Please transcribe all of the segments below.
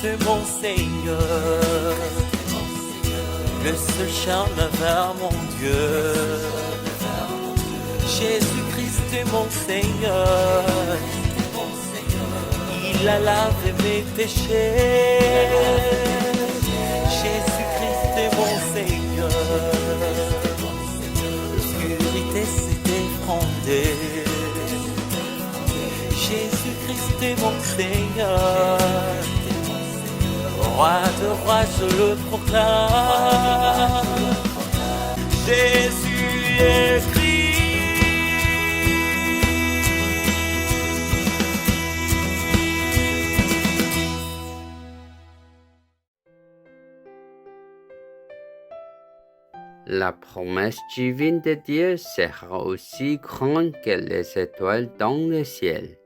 Jésus-Christ mon Seigneur, le seul chemin vers mon Dieu. Jésus-Christ mon Seigneur, il a lavé mes péchés. Jésus-Christ mon Seigneur, l'obscurité s'est effondrée. Jésus-Christ mon Seigneur, roi de rois je le proclame. Jésus est Christ. La promesse divine de Dieu sera aussi grande que les étoiles dans le ciel.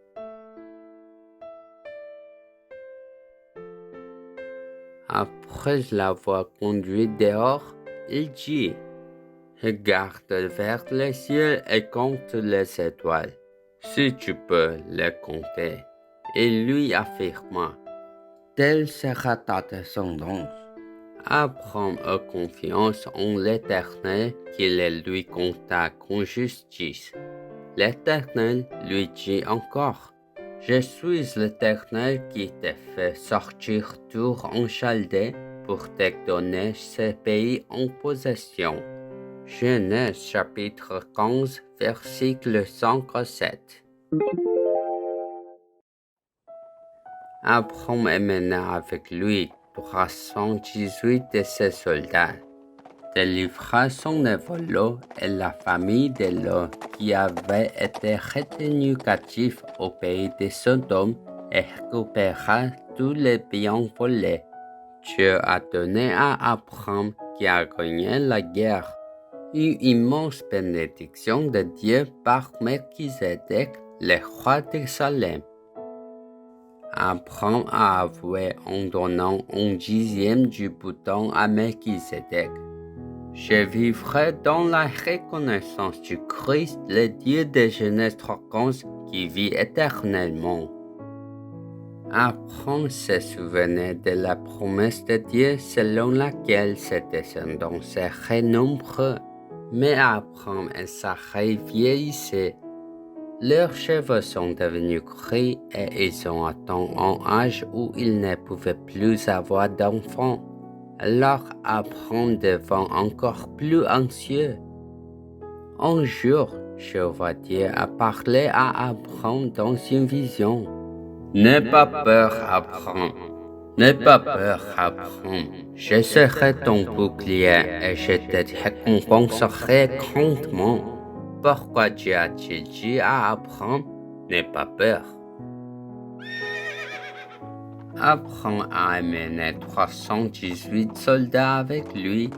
Après l'avoir conduit dehors, il dit, « Regarde vers le ciel et compte les étoiles, si tu peux les compter. » Il lui affirma, « Telle sera ta descendance. » Abraham a confiance en l'Éternel qu'il lui compta comme justice. L'Éternel lui dit encore, « Je suis l'Éternel qui t'a fait sortir d'Ur en Chaldée pour te donner ce pays en possession. » Genèse chapitre 15, versets 5 à 7. Abraham emmena avec lui 318 de ses soldats, délivra son neveu Lot et la famille de Lot qui avait été retenus captifs au pays de Sodome et récupéra tous les biens volés. Dieu a donné à Abraham qui a gagné la guerre une immense bénédiction de Dieu par Melchizedek, le roi de Salem. Abraham a avoué en donnant un dixième du bouton à Melchizedek. Je vivrai dans la reconnaissance du Christ, le Dieu de Genèse 3:15, qui vit éternellement. Abraham se souvenait de la promesse de Dieu selon laquelle ses descendants seraient nombreux. Mais Abraham et Sarai vieillissaient. Leurs cheveux sont devenus gris et ils ont atteint un âge où ils ne pouvaient plus avoir d'enfants. Alors Abraham devint encore plus anxieux. Un jour, Jéhovah Dieu a parlé à Abraham dans une vision. « N'aie pas peur, Abraham. N'aie pas peur, Abraham. Je serai ton bouclier et je te récompenserai grandement. » Pourquoi Dieu a-t-il dit à Abraham, « N'aie pas peur » Abraham a amené 318 soldats avec lui,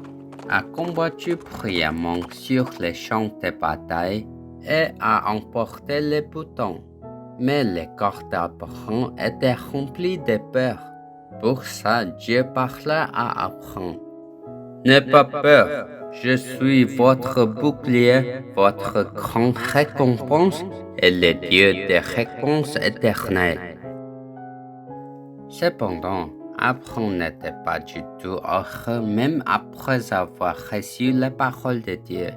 a combattu brillamment sur les champs de bataille et a emporté les boutons. Mais le corps d'Abraham était rempli de peur. Pour ça, Dieu parla à Abraham. « N'aie pas peur. Je suis votre bouclier, votre grande récompense et le Dieu des récompenses éternelles. » Cependant, Abraham n'était pas du tout heureux même après avoir reçu la parole de Dieu.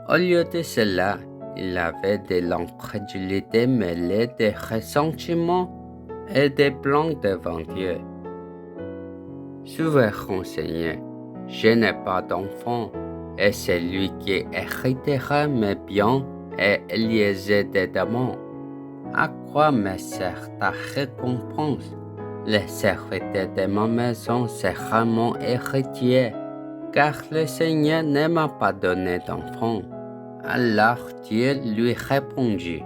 Au lieu de cela, il avait de l'incrédulité mêlée de ressentiments et de plans devant Dieu. Souverain Seigneur, je n'ai pas d'enfant, et celui qui héritera mes biens est Eliezer de Daman. À quoi me sert ta récompense? Le serviteur de ma maison sera mon héritier, car le Seigneur ne m'a pas donné d'enfant. Alors Dieu lui répondit.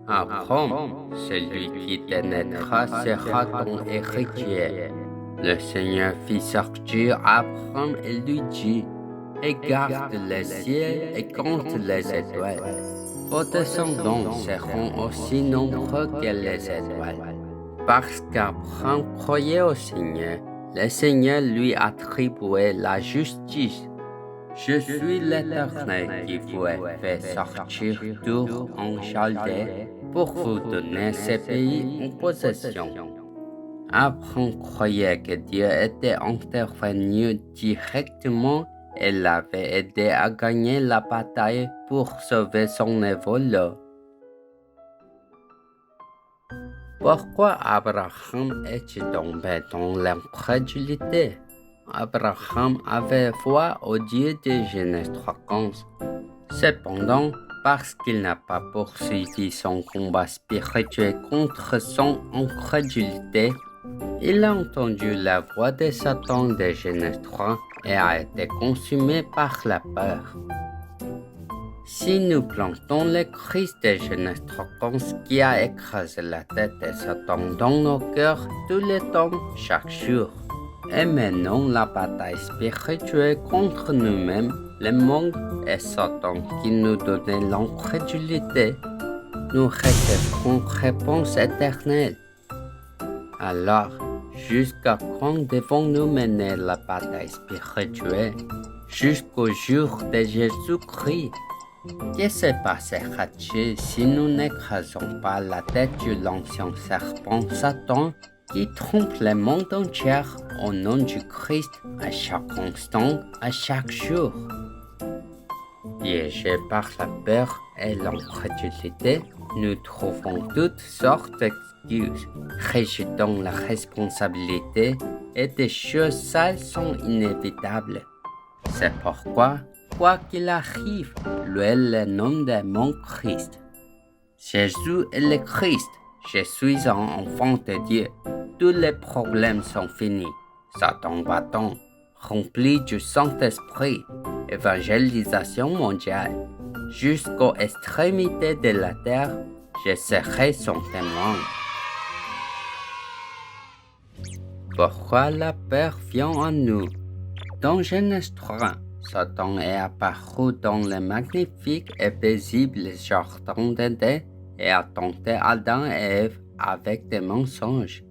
Abraham, celui qui te naîtra sera ton héritier. Le Seigneur fit sortir Abraham et lui dit, regarde le ciel et compte les étoiles. Vos descendants seront aussi nombreux que les étoiles. Parce qu'Abraham croyait au Seigneur, le Seigneur lui attribuait la justice. Je suis l'Éternel qui vous ai fait sortir d'Ur en Chaldée pour vous donner ce pays en possession. Abraham croyait que Dieu était intervenu directement et l'avait aidé à gagner la bataille pour sauver son évolution. Pourquoi Abraham est-il tombé dans l'incrédulité? Abraham avait foi au Dieu de Genèse 3:15. Cependant, parce qu'il n'a pas poursuivi son combat spirituel contre son incrédulité, il a entendu la voix de Satan de Genèse 3 et a été consumé par la peur. Si nous plantons le Christ de Genèse 3:15 qui a écrasé la tête de Satan dans nos cœurs tous les temps, chaque jour, et menons la bataille spirituelle contre nous-mêmes, le monde et Satan qui nous donnait l'incrédulité, nous recevrons réponse éternelle. Alors, jusqu'à quand devons-nous mener la bataille spirituelle? Jusqu'au jour de Jésus-Christ. Que se passera-t-il si nous n'écrasons pas la tête de l'ancien serpent Satan qui trompe le monde entier au nom du Christ à chaque instant, à chaque jour? Piégés par la peur et l'incrédulité, nous trouvons toutes sortes d'excuses, rejetant la responsabilité et des choses sales sont inévitables. C'est pourquoi, quoi qu'il arrive, louez le nom de mon Christ. Jésus est le Christ. Je suis un enfant de Dieu. Tous les problèmes sont finis. Satan battant, rempli du Saint-Esprit, évangélisation mondiale. Jusqu'aux extrémités de la terre, je serai son témoin. Pourquoi la peur vient en nous? Dans Genèse 3, Satan est apparu dans le magnifique et paisible jardin d'Éden et a tenté Adam et Ève avec des mensonges.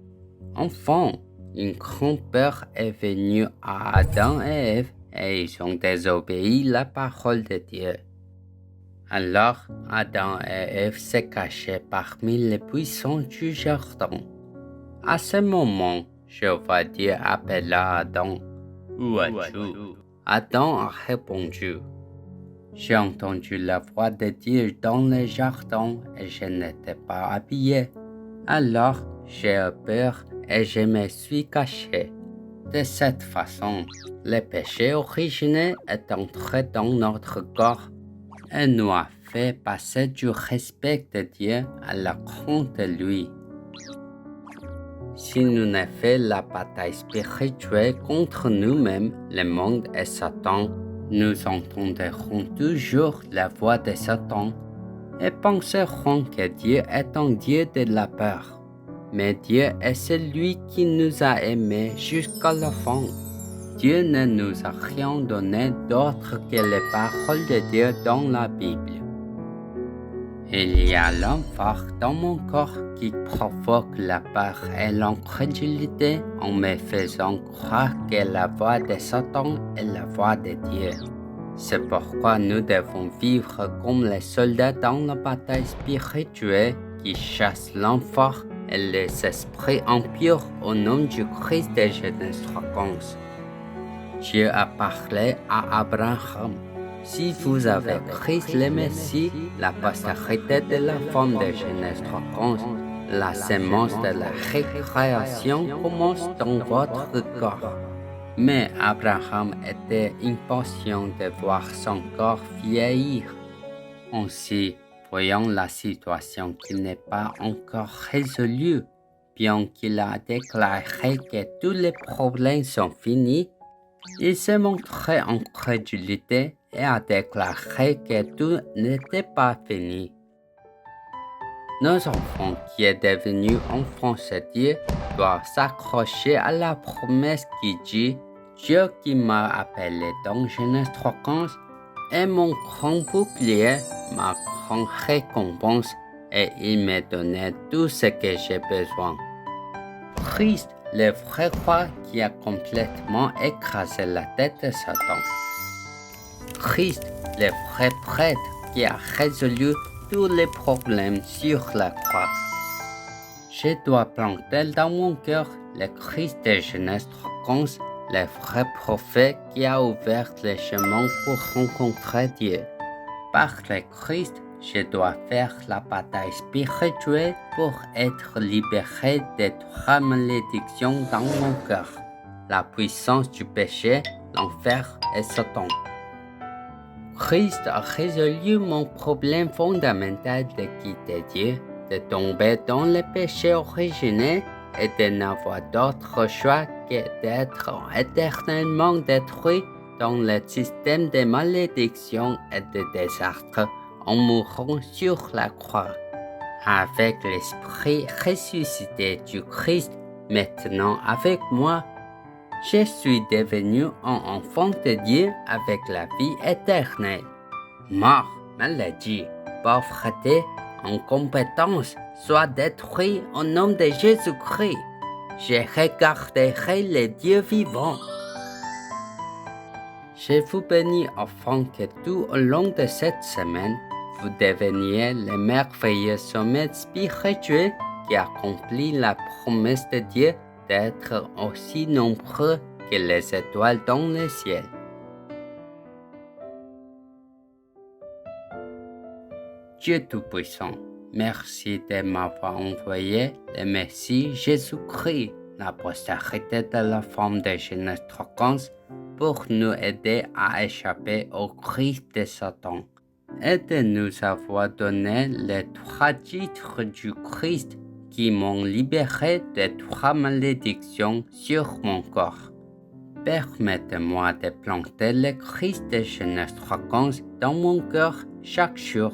Enfin, une grande peur est venue à Adam et Ève et ils ont désobéi la parole de Dieu. Alors, Adam et Ève se cachaient parmi les buissons du jardin. À ce moment, Jéhovah Dieu appela Adam. Où es-tu? Adam a répondu. J'ai entendu la voix de Dieu dans le jardin et je n'étais pas habillé. Alors, j'ai eu peur et je me suis caché. De cette façon, le péché originel est entré dans notre corps et nous a fait passer du respect de Dieu à la crainte de lui. Si nous ne faisons la bataille spirituelle contre nous-mêmes, le monde et Satan, nous entendrons toujours la voix de Satan et penserons que Dieu est un Dieu de la peur. Mais Dieu est celui qui nous a aimés jusqu'à la fin. Dieu ne nous a rien donné d'autre que les paroles de Dieu dans la Bible. Il y a l'enfer dans mon corps qui provoque la peur et l'incrédulité en me faisant croire que la voix de Satan est la voix de Dieu. C'est pourquoi nous devons vivre comme les soldats dans la bataille spirituelle qui chassent l'enfer et les esprits impurs au nom du Christ de Genèse 3:15. Dieu a parlé à Abraham. Si vous avez Christ le Messie, la postérité de la femme de Genèse 3:15, la semence de la récréation commence dans votre corps. Mais Abraham était impatient de voir son corps vieillir. Ainsi, voyant la situation qui n'est pas encore résolue, bien qu'il a déclaré que tous les problèmes sont finis, il s'est montré en crédulité et a déclaré que tout n'était pas fini. Nos enfants qui est devenu enfants de Dieu doivent s'accrocher à la promesse qui dit « Dieu qui m'a appelé dans Genèse 3:15 est mon grand bouclier, ma grande récompense et il m'a donné tout ce que j'ai besoin. » Christ, le vrai roi qui a complètement écrasé la tête de Satan. Christ, le vrai prêtre qui a résolu tous les problèmes sur la croix. Je dois planter dans mon cœur le Christ de Genèse 3:15, le vrai prophète qui a ouvert le chemin pour rencontrer Dieu. Par le Christ, je dois faire la bataille spirituelle pour être libéré des 3 malédictions dans mon cœur, la puissance du péché, l'enfer et Satan. Christ a résolu mon problème fondamental de quitter Dieu, de tomber dans le péché originel et de n'avoir d'autre choix que d'être éternellement détruit dans le système de malédiction et de désastre en mourant sur la croix. Avec l'esprit ressuscité du Christ maintenant avec moi, je suis devenu un enfant de Dieu avec la vie éternelle. Mort, maladie, pauvreté, incompétence soient détruits au nom de Jésus-Christ. Je regarderai le Dieu vivant. Je vous bénis afin que tout au long de cette semaine, vous deveniez le merveilleux sommet spirituel qui accomplit la promesse de Dieu d'être aussi nombreux que les étoiles dans le ciel. Dieu Tout-Puissant, merci de m'avoir envoyé le Messie Jésus-Christ, la postérité de la femme de Genèse 3:15, pour nous aider à échapper au Christ de Satan et de nous avoir donné les 3 titres du Christ qui m'ont libéré des 3 malédictions sur mon corps. Permettez-moi de planter le Christ de Genèse 3:15 dans mon cœur chaque jour,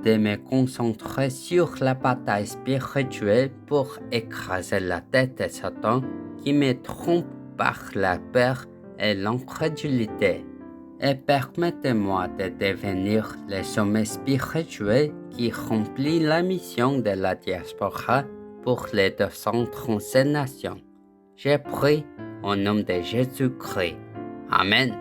de me concentrer sur la bataille spirituelle pour écraser la tête de Satan qui me trompe par la peur et l'incrédulité. Et permettez-moi de devenir le sommet spirituel qui remplit la mission de la diaspora pour les 237 nations. Je prie au nom de Jésus-Christ. Amen.